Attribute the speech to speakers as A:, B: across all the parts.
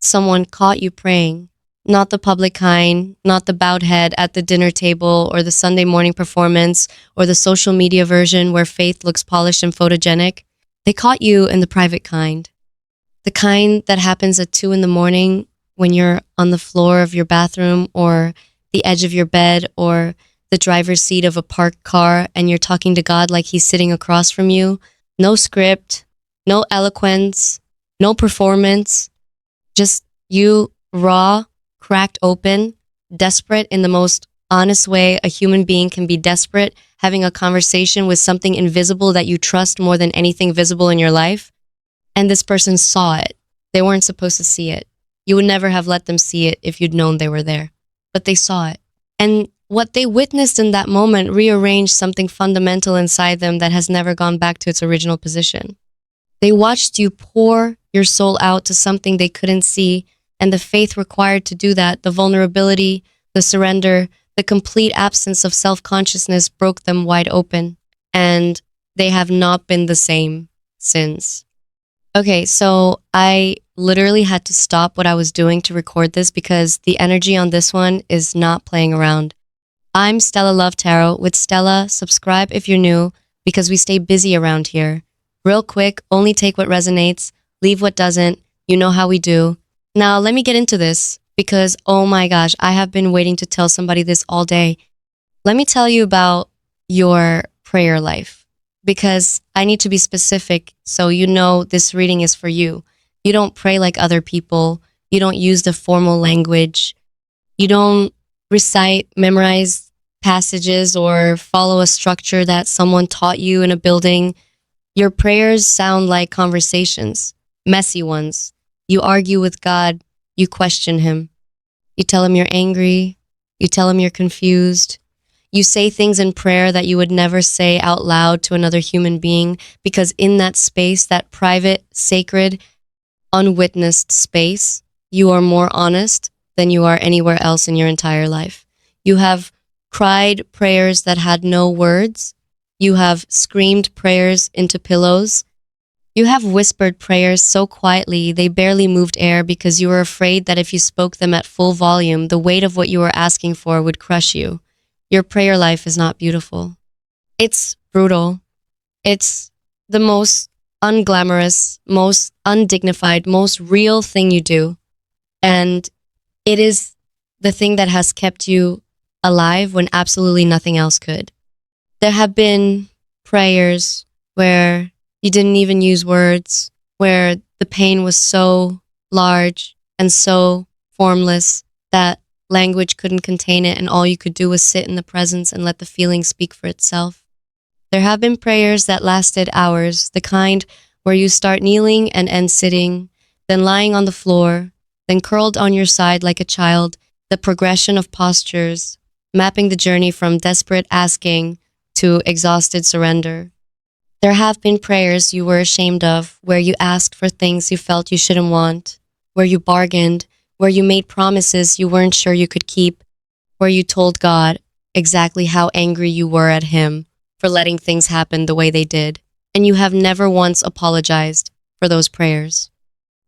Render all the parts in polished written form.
A: someone caught you praying. Not the public kind, not the bowed head at the dinner table or the Sunday morning performance or the social media version where faith looks polished and photogenic. They caught you in the private kind. The kind that happens at 2 in the morning when you're on the floor of your bathroom or the edge of your bed or the driver's seat of a parked car and you're talking to God like he's sitting across from you. No script, no eloquence, no performance, just you raw, cracked open, desperate in the most honest way a human being can be desperate, having a conversation with something invisible that you trust more than anything visible in your life. And this person saw it. They weren't supposed to see it. You would never have let them see it if you'd known they were there. But they saw it. And what they witnessed in that moment rearranged something fundamental inside them that has never gone back to its original position. They watched you pour your soul out to something they couldn't see, and the faith required to do that, the vulnerability, the surrender, the complete absence of self-consciousness broke them wide open, and they have not been the same since. Okay, so I literally had to stop what I was doing to record this because the energy on this one is not playing around. I'm Stella Love Tarot with Stella. Subscribe if you're new because we stay busy around here. Real quick, only take what resonates, leave what doesn't. You know how we do. Now, let me get into this because, oh my gosh, I have been waiting to tell somebody this all day. Let me tell you about your prayer life because I need to be specific so you know this reading is for you. You don't pray like other people. You don't use the formal language. You don't recite, memorize passages or follow a structure that someone taught you in a building. Your prayers sound like conversations, messy ones. You argue with God. You question him. You tell him you're angry. You tell him you're confused. You say things in prayer that you would never say out loud to another human being because in that space, that private, sacred, unwitnessed space, you are more honest than you are anywhere else in your entire life. You have cried prayers that had no words. You have screamed prayers into pillows. You have whispered prayers so quietly they barely moved air because you were afraid that if you spoke them at full volume, the weight of what you were asking for would crush you. Your prayer life is not beautiful. It's brutal. It's the most unglamorous, most undignified, most real thing you do. And it is the thing that has kept you alive when absolutely nothing else could. There have been prayers where you didn't even use words, where the pain was so large and so formless that language couldn't contain it and all you could do was sit in the presence and let the feeling speak for itself. There have been prayers that lasted hours, the kind where you start kneeling and end sitting, then lying on the floor, then curled on your side like a child, the progression of postures, mapping the journey from desperate asking to exhausted surrender. There have been prayers you were ashamed of, where you asked for things you felt you shouldn't want, where you bargained, where you made promises you weren't sure you could keep, where you told God exactly how angry you were at him for letting things happen the way they did, and you have never once apologized for those prayers.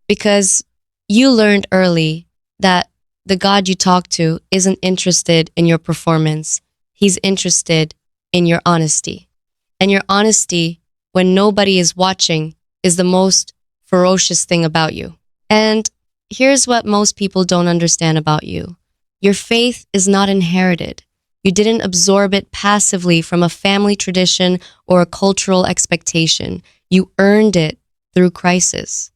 A: Because you learned early that the God you talk to isn't interested in your performance. He's interested in your honesty. And your honesty, when nobody is watching, is the most ferocious thing about you. And here's what most people don't understand about you. Your faith is not inherited. You didn't absorb it passively from a family tradition or a cultural expectation. You earned it through crisis,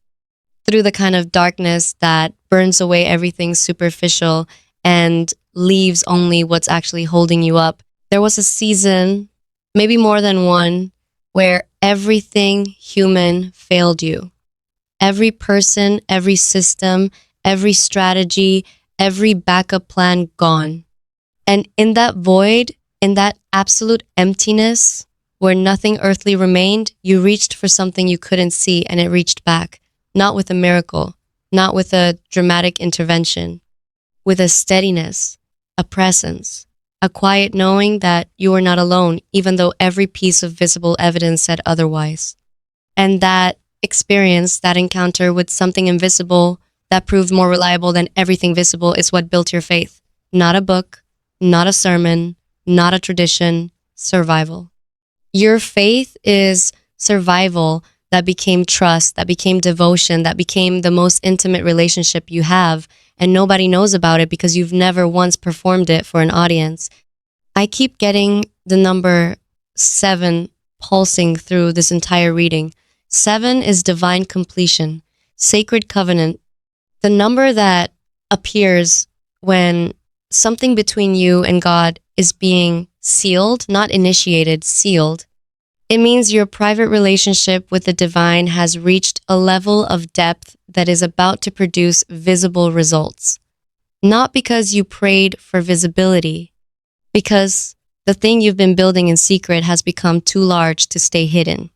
A: through the kind of darkness that burns away everything superficial and leaves only what's actually holding you up. There was a season, maybe more than one, where everything human failed you. Every person, every system, every strategy, every backup plan gone. And in that void, in that absolute emptiness, where nothing earthly remained, you reached for something you couldn't see and it reached back. Not with a miracle, not with a dramatic intervention, with a steadiness, a presence, a quiet knowing that you were not alone, even though every piece of visible evidence said otherwise. And that experience, that encounter with something invisible, that proved more reliable than everything visible is what built your faith. Not a book, not a sermon, not a tradition, survival. Your faith is survival that became trust, that became devotion, that became the most intimate relationship you have, and nobody knows about it because you've never once performed it for an audience. I keep getting the number 7 pulsing through this entire reading. 7 is divine completion, sacred covenant, the number that appears when something between you and God is being sealed, not initiated, sealed. It means your private relationship with the divine has reached a level of depth that is about to produce visible results. Not because you prayed for visibility, because the thing you've been building in secret has become too large to stay hidden.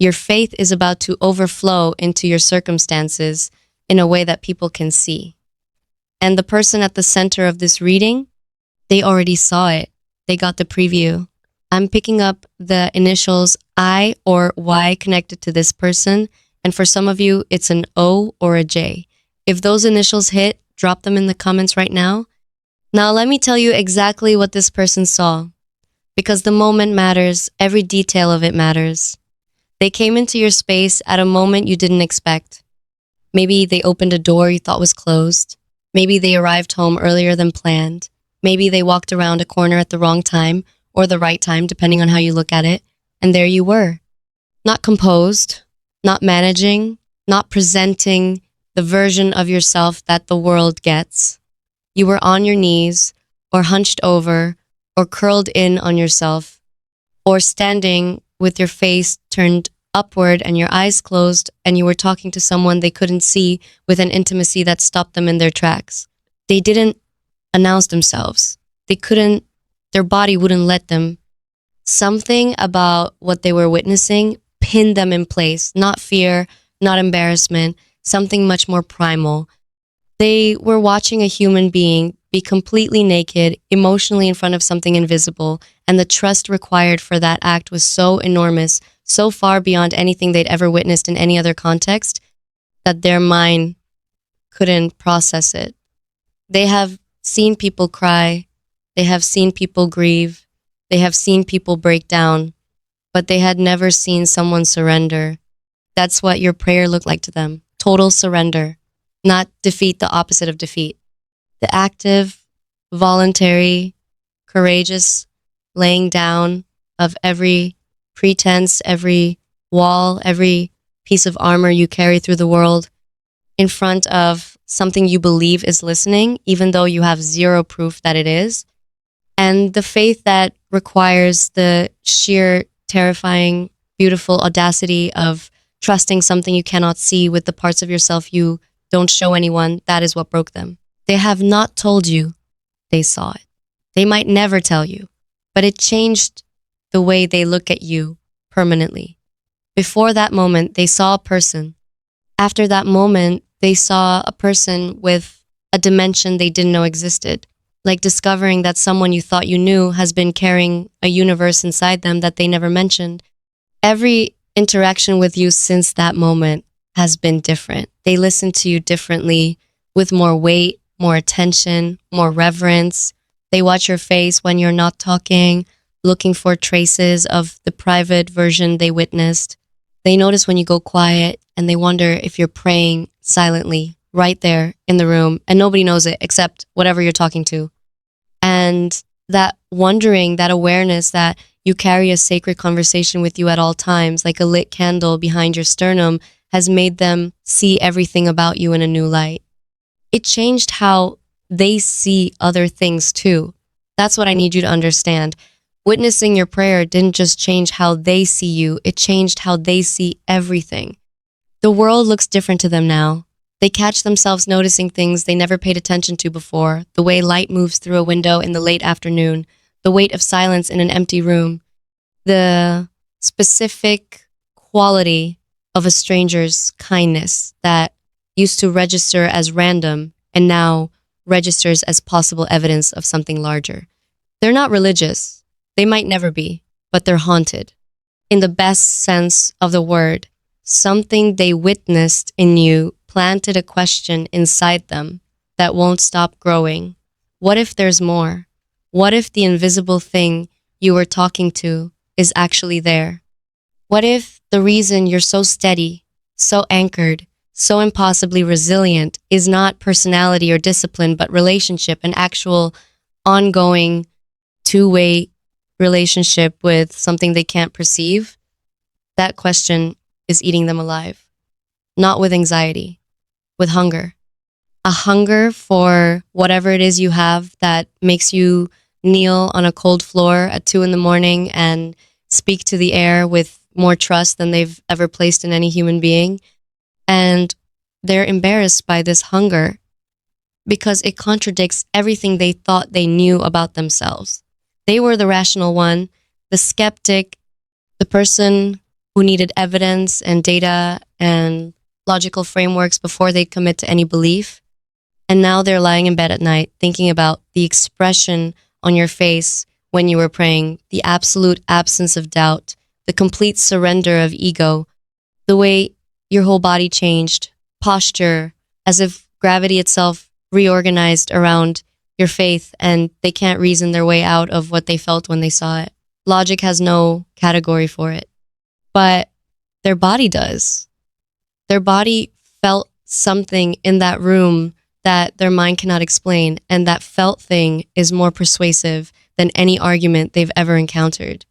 A: Your faith is about to overflow into your circumstances in a way that people can see. And the person at the center of this reading, they already saw it. They got the preview. I'm picking up the initials I or Y connected to this person. And for some of you, it's an O or a J. If those initials hit, drop them in the comments right now. Now, let me tell you exactly what this person saw. Because the moment matters, every detail of it matters. They came into your space at a moment you didn't expect. Maybe they opened a door you thought was closed. Maybe they arrived home earlier than planned. Maybe they walked around a corner at the wrong time or the right time, depending on how you look at it. And there you were. Not composed, not managing, not presenting the version of yourself that the world gets. You were on your knees or hunched over or curled in on yourself or standing with your face turned upward and your eyes closed, and you were talking to someone they couldn't see with an intimacy that stopped them in their tracks. They didn't announce themselves. They couldn't, their body wouldn't let them. Something about what they were witnessing pinned them in place, not fear, not embarrassment, something much more primal. They were watching a human being be completely naked, emotionally in front of something invisible, and the trust required for that act was so enormous, so far beyond anything they'd ever witnessed in any other context, that their mind couldn't process it. They have seen people cry, they have seen people grieve, they have seen people break down, but they had never seen someone surrender. That's what your prayer looked like to them. Total surrender, not defeat, the opposite of defeat. The active, voluntary, courageous laying down of every pretense, every wall, every piece of armor you carry through the world in front of something you believe is listening, even though you have zero proof that it is. And the faith that requires the sheer, terrifying, beautiful audacity of trusting something you cannot see with the parts of yourself you don't show anyone, that is what broke them. They have not told you they saw it. They might never tell you, but it changed the way they look at you permanently. Before that moment, they saw a person. After that moment, they saw a person with a dimension they didn't know existed, like discovering that someone you thought you knew has been carrying a universe inside them that they never mentioned. Every interaction with you since that moment has been different. They listen to you differently, with more weight, more attention, more reverence. They watch your face when you're not talking, looking for traces of the private version they witnessed. They notice when you go quiet, and they wonder if you're praying silently right there in the room, and nobody knows it except whatever you're talking to. And that wondering, that awareness that you carry a sacred conversation with you at all times, like a lit candle behind your sternum, has made them see everything about you in a new light. It changed how they see other things too. That's what I need you to understand. Witnessing your prayer didn't just change how they see you, it changed how they see everything. The world looks different to them now. They catch themselves noticing things they never paid attention to before, the way light moves through a window in the late afternoon, the weight of silence in an empty room, the specific quality of a stranger's kindness that used to register as random and now registers as possible evidence of something larger. They're not religious. They might never be, but they're haunted. In the best sense of the word, something they witnessed in you planted a question inside them that won't stop growing. What if there's more? What if the invisible thing you were talking to is actually there? What if the reason you're so steady, so anchored, so impossibly resilient is not personality or discipline, but relationship, an actual ongoing two-way relationship with something they can't perceive? That question is eating them alive, not with anxiety, with hunger. A hunger for whatever it is you have that makes you kneel on a cold floor at 2 in the morning and speak to the air with more trust than they've ever placed in any human being. And they're embarrassed by this hunger because it contradicts everything they thought they knew about themselves. They were the rational one, the skeptic, the person who needed evidence and data and logical frameworks before they commit to any belief. And now they're lying in bed at night thinking about the expression on your face when you were praying, the absolute absence of doubt, the complete surrender of ego, the way your whole body changed, posture, as if gravity itself reorganized around your faith and they can't reason their way out of what they felt when they saw it. Logic has no category for it, but their body does. Their body felt something in that room that their mind cannot explain, and that felt thing is more persuasive than any argument they've ever encountered.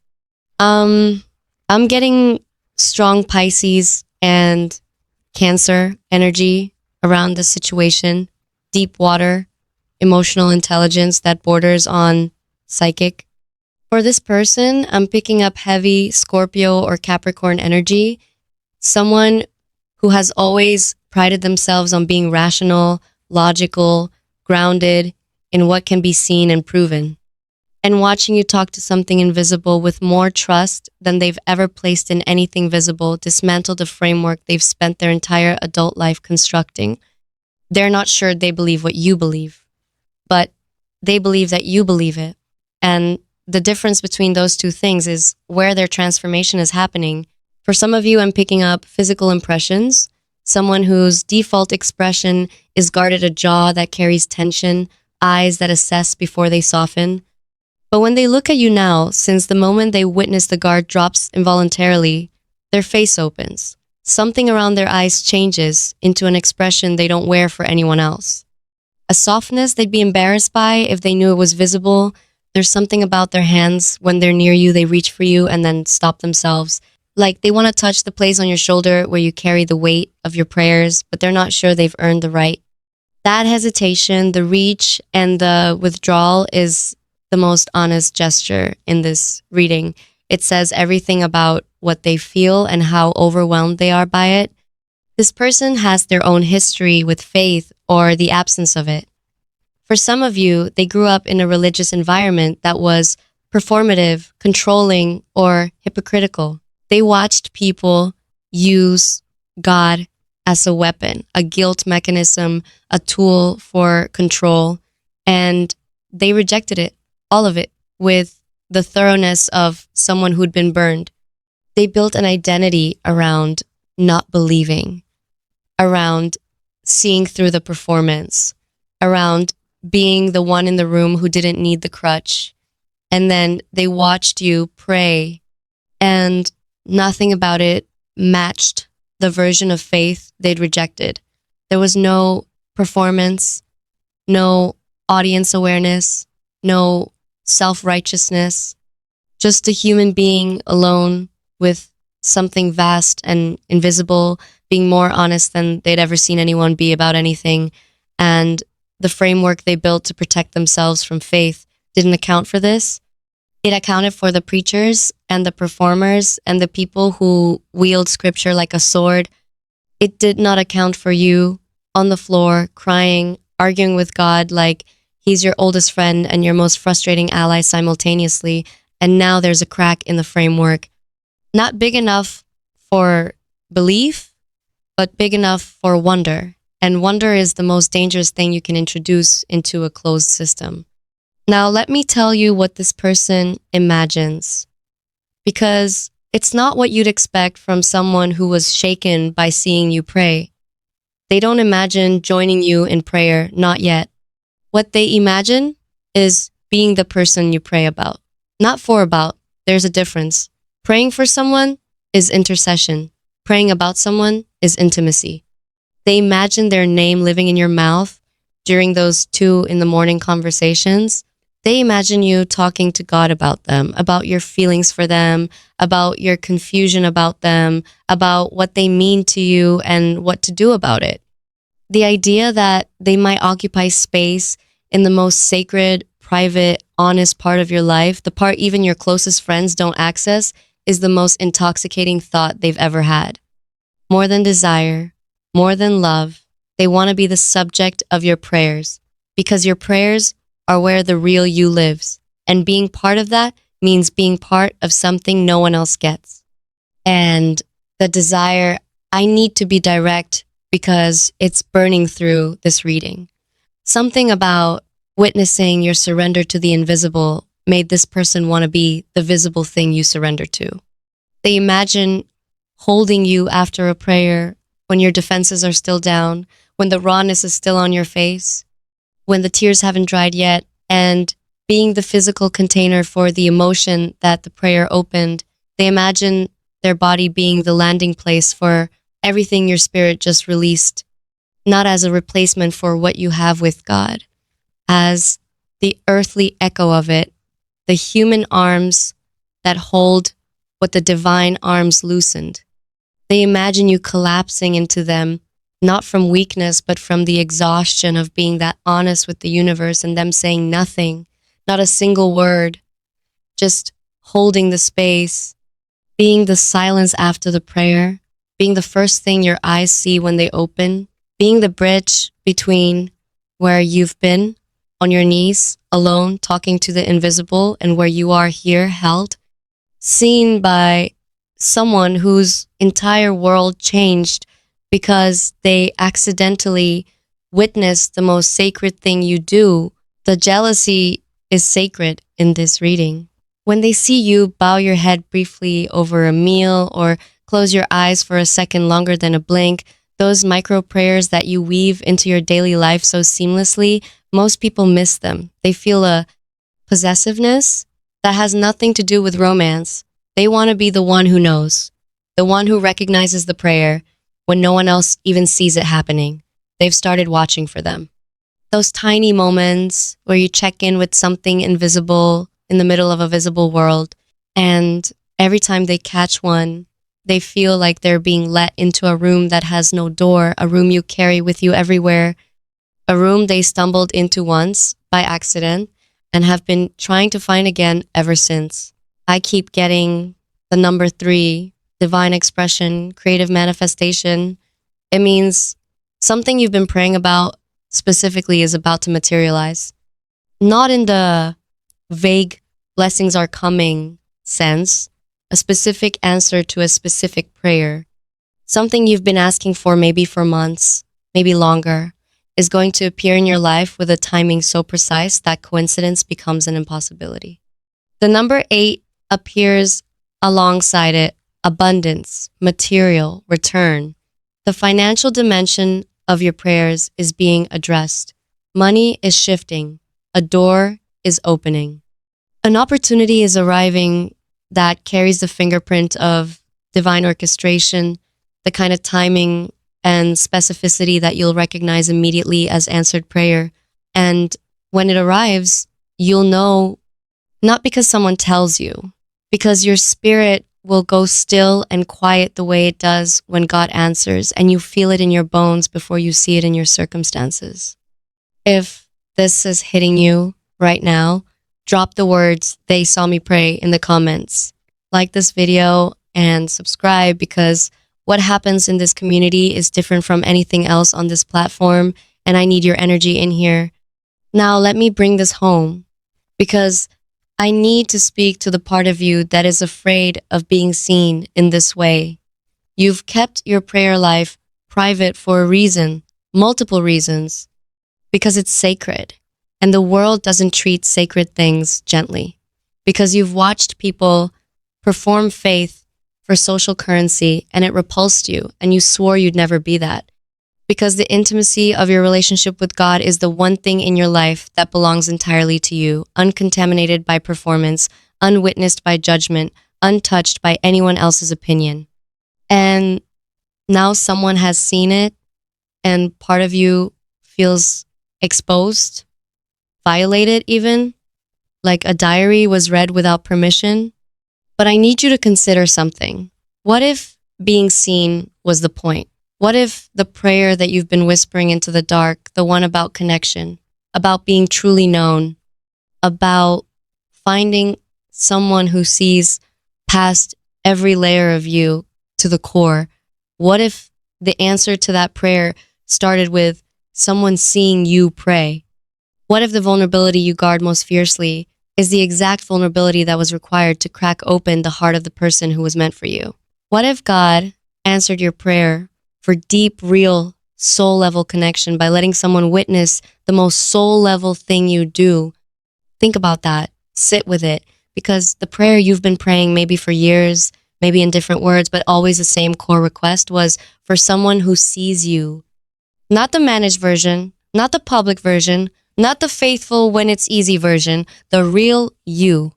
A: I'm getting strong Pisces and Cancer energy around this situation, deep water, emotional intelligence that borders on psychic. For this person, I'm picking up heavy Scorpio or Capricorn energy, someone who has always prided themselves on being rational, logical, grounded in what can be seen and proven. And watching you talk to something invisible with more trust than they've ever placed in anything visible dismantle the framework they've spent their entire adult life constructing. They're not sure they believe what you believe, but they believe that you believe it. And the difference between those two things is where their transformation is happening. For some of you, I'm picking up physical impressions, someone whose default expression is guarded a jaw that carries tension, eyes that assess before they soften. But when they look at you now, since the moment they witness the guard drops involuntarily, their face opens. Something around their eyes changes into an expression they don't wear for anyone else. A softness they'd be embarrassed by if they knew it was visible. There's something about their hands when they're near you, they reach for you and then stop themselves. Like they want to touch the place on your shoulder where you carry the weight of your prayers, but they're not sure they've earned the right. That hesitation, the reach, and the withdrawal is the most honest gesture in this reading. It says everything about what they feel and how overwhelmed they are by it. This person has their own history with faith or the absence of it. For some of you, they grew up in a religious environment that was performative, controlling, or hypocritical. They watched people use God as a weapon, a guilt mechanism, a tool for control, and they rejected it, all of it, with the thoroughness of someone who'd been burned. They built an identity around not believing, around seeing through the performance, around being the one in the room who didn't need the crutch. And then they watched you pray, and nothing about it matched the version of faith they'd rejected. There was no performance, no audience awareness, no self-righteousness, just a human being alone with something vast and invisible, being more honest than they'd ever seen anyone be about anything. And the framework they built to protect themselves from faith didn't account for this. It accounted for the preachers and the performers and the people who wield scripture like a sword. It did not account for you on the floor, crying, arguing with God like He's your oldest friend and your most frustrating ally simultaneously. And now there's a crack in the framework. Not big enough for belief, but big enough for wonder. And wonder is the most dangerous thing you can introduce into a closed system. Now, let me tell you what this person imagines, because it's not what you'd expect from someone who was shaken by seeing you pray. They don't imagine joining you in prayer, not yet. What they imagine is being the person you pray about, not for about. There's a difference. Praying for someone is intercession. Praying about someone is intimacy. They imagine their name living in your mouth during those 2 in the morning conversations. They imagine you talking to God about them, about your feelings for them, about your confusion about them, about what they mean to you and what to do about it. The idea that they might occupy space in the most sacred, private, honest part of your life, the part even your closest friends don't access, is the most intoxicating thought they've ever had. More than desire, more than love, they want to be the subject of your prayers because your prayers are where the real you lives. And being part of that means being part of something no one else gets. And the desire, I need to be direct because it's burning through this reading. Something about witnessing your surrender to the invisible made this person want to be the visible thing you surrender to. They imagine holding you after a prayer when your defenses are still down, when the rawness is still on your face, when the tears haven't dried yet, and being the physical container for the emotion that the prayer opened. They imagine their body being the landing place for everything your spirit just released, not as a replacement for what you have with God, as the earthly echo of it, the human arms that hold what the divine arms loosened. They imagine you collapsing into them, not from weakness, but from the exhaustion of being that honest with the universe and them saying nothing, not a single word, just holding the space, being the silence after the prayer, being the first thing your eyes see when they open, being the bridge between where you've been on your knees, alone, talking to the invisible, and where you are here, held, seen by someone whose entire world changed because they accidentally witnessed the most sacred thing you do. The jealousy is sacred in this reading. When they see you bow your head briefly over a meal or close your eyes for a second longer than a blink, those micro prayers that you weave into your daily life so seamlessly, most people miss them. They feel a possessiveness that has nothing to do with romance. They want to be the one who knows, the one who recognizes the prayer when no one else even sees it happening. They've started watching for them. Those tiny moments where you check in with something invisible in the middle of a visible world, and every time they catch one, they feel like they're being let into a room that has no door, a room you carry with you everywhere, a room they stumbled into once by accident and have been trying to find again ever since. I keep getting the number 3, divine expression, creative manifestation. It means something you've been praying about specifically is about to materialize. Not in the vague blessings are coming sense, a specific answer to a specific prayer. Something you've been asking for maybe for months, maybe longer, is going to appear in your life with a timing so precise that coincidence becomes an impossibility. The number 8 appears alongside it: abundance, material, return. The financial dimension of your prayers is being addressed. Money is shifting. A door is opening. An opportunity is arriving that carries the fingerprint of divine orchestration, the kind of timing and specificity that you'll recognize immediately as answered prayer. And when it arrives, you'll know, not because someone tells you, because your spirit will go still and quiet the way it does when God answers, and you feel it in your bones before you see it in your circumstances. If this is hitting you right now, drop the words "they saw me pray" in the comments. Like this video and subscribe, because what happens in this community is different from anything else on this platform, and I need your energy in here. Now let me bring this home, because I need to speak to the part of you that is afraid of being seen in this way. You've kept your prayer life private for a reason, multiple reasons, because it's sacred, and the world doesn't treat sacred things gently, because you've watched people perform faith for social currency and it repulsed you and you swore you'd never be that. because the intimacy of your relationship with God is the one thing in your life that belongs entirely to you, uncontaminated by performance, unwitnessed by judgment, untouched by anyone else's opinion. And now someone has seen it, and part of you feels exposed, violated, even like a diary was read without permission. But I need you to consider something. What if being seen was the point? What if the prayer that you've been whispering into the dark, the one about connection, about being truly known, about finding someone who sees past every layer of you to the core, what if the answer to that prayer started with someone seeing you pray? What if the vulnerability you guard most fiercely is the exact vulnerability that was required to crack open the heart of the person who was meant for you? What if God answered your prayer for deep, real, soul level connection by letting someone witness the most soul level thing you do? Think about that. Sit with it. Because the prayer you've been praying, maybe for years, maybe in different words, but always the same core request, was for someone who sees you. Not the managed version, not the public version, not the faithful when it's easy version, the real you.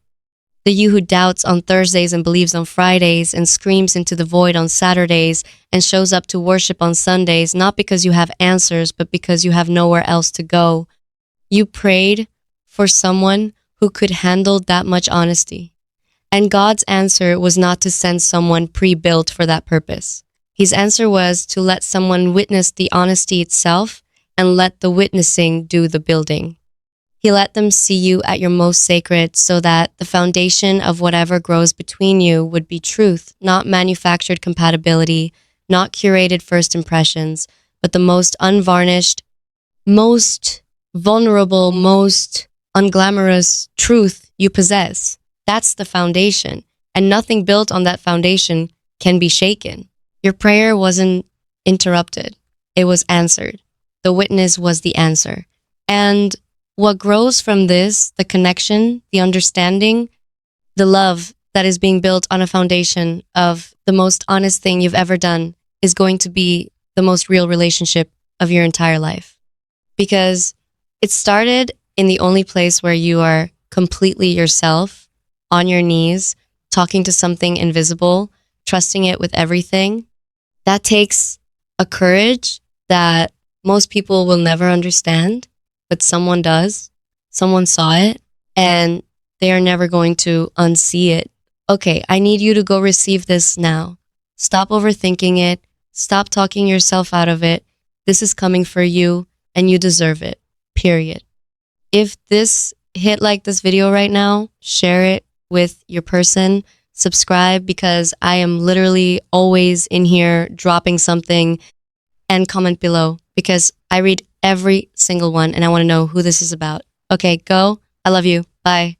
A: The you who doubts on Thursdays and believes on Fridays and screams into the void on Saturdays and shows up to worship on Sundays, not because you have answers, but because you have nowhere else to go. You prayed for someone who could handle that much honesty. And God's answer was not to send someone pre-built for that purpose. His answer was to let someone witness the honesty itself and let the witnessing do the building. He let them see you at your most sacred so that the foundation of whatever grows between you would be truth, not manufactured compatibility, not curated first impressions, but the most unvarnished, most vulnerable, most unglamorous truth you possess. That's the foundation, and nothing built on that foundation can be shaken. Your prayer wasn't interrupted, it was answered. The witness was the answer. And what grows from this, the connection, the understanding, the love that is being built on a foundation of the most honest thing you've ever done, is going to be the most real relationship of your entire life. Because it started in the only place where you are completely yourself, on your knees, talking to something invisible, trusting it with everything. That takes a courage that most people will never understand, but someone does. Someone saw it, and they are never going to unsee it. Okay, I need you to go receive this now. Stop overthinking it. Stop talking yourself out of it. This is coming for you, and you deserve it. Period. If this hit like this video right now, share it with your person. Subscribe, because I am literally always in here dropping something, and comment below because I read every single one and I want to know who this is about. Okay, go. I love you. Bye.